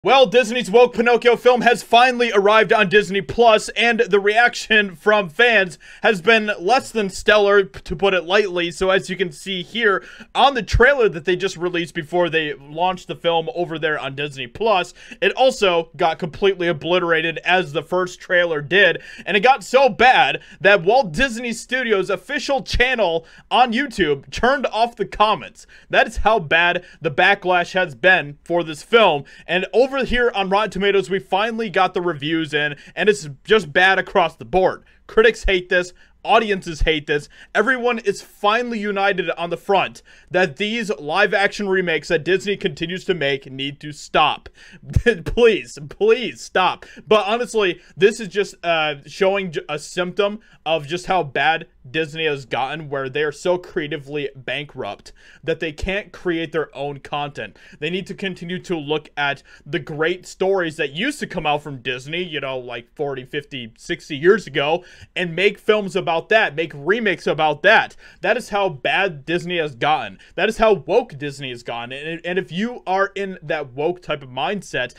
Well, Disney's woke Pinocchio film has finally arrived on Disney Plus, and the reaction from fans has been less than stellar, to put it lightly. So as you can see here on the trailer that they just released before they launched the film over there on Disney Plus, it also got completely obliterated as the first trailer did, and it got so bad that Walt Disney Studios' official channel on YouTube turned off the comments. That is how bad the backlash has been for this film, and over here on Rotten Tomatoes, we finally got the reviews in, and it's just bad across the board. Critics hate this. Audiences hate this. Everyone is finally united on the front that these live-action remakes that Disney continues to make need to stop. Please stop. But honestly, this is just showing a symptom of just how bad Disney has gotten, where they are so creatively bankrupt that they can't create their own content. They need to continue to look at the great stories that used to come out from Disney, you know, like 40, 50, 60 years ago, and make films about that, make remakes about that. That is how bad Disney has gotten. That is how woke Disney has gotten. And if you are in that woke type of mindset,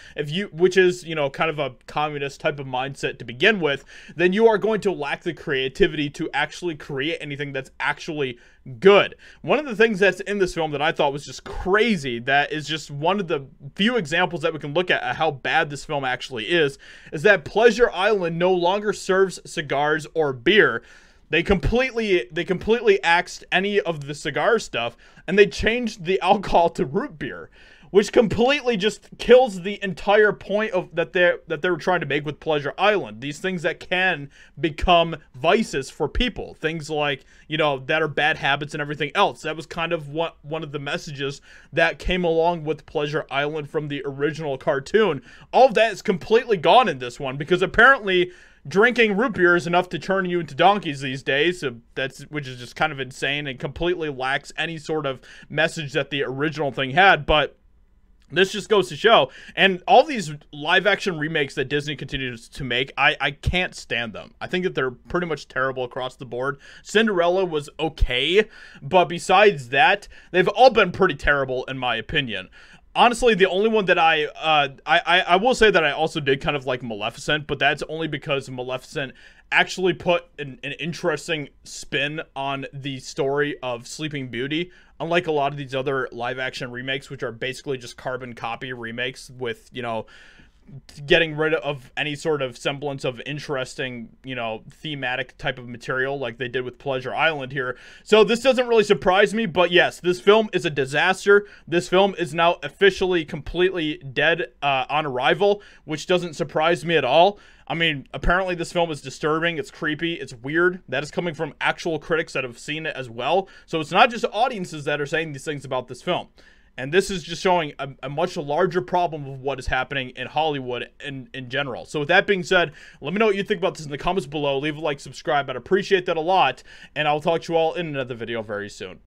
which is, you know, kind of a communist type of mindset to begin with, then you are going to lack the creativity to actually create anything that's actually good. One of the things that's in this film that I thought was just crazy, that is just one of the few examples that we can look at how bad this film actually is that Pleasure Island no longer serves cigars or beer. They completely axed any of the cigar stuff, and they changed the alcohol to root beer, which completely just kills the entire point of that they were trying to make with Pleasure Island. These things that can become vices for people, things like, you know, that are bad habits and everything else. That was kind of one of the messages that came along with Pleasure Island from the original cartoon. All of that is completely gone in this one, because apparently drinking root beer is enough to turn you into donkeys these days, so which is just kind of insane and completely lacks any sort of message that the original thing had. But this just goes to show, and all these live-action remakes that Disney continues to make, I can't stand them. I think that they're pretty much terrible across the board. Cinderella was okay, but besides that, they've all been pretty terrible in my opinion. Honestly, the only one that I will say that I also did kind of like Maleficent, but that's only because Maleficent actually put an interesting spin on the story of Sleeping Beauty, unlike a lot of these other live-action remakes, which are basically just carbon copy remakes with, you know, getting rid of any sort of semblance of interesting, you know, thematic type of material like they did with Pleasure Island here. So this doesn't really surprise me, but yes, this film is a disaster. This film is now officially completely dead on arrival, which doesn't surprise me at all. I mean, apparently this film is disturbing, it's creepy, it's weird. That is coming from actual critics that have seen it as well. So it's not just audiences that are saying these things about this film. And this is just showing a much larger problem of what is happening in Hollywood in general. So with that being said, let me know what you think about this in the comments below. Leave a like, subscribe. I'd appreciate that a lot. And I'll talk to you all in another video very soon.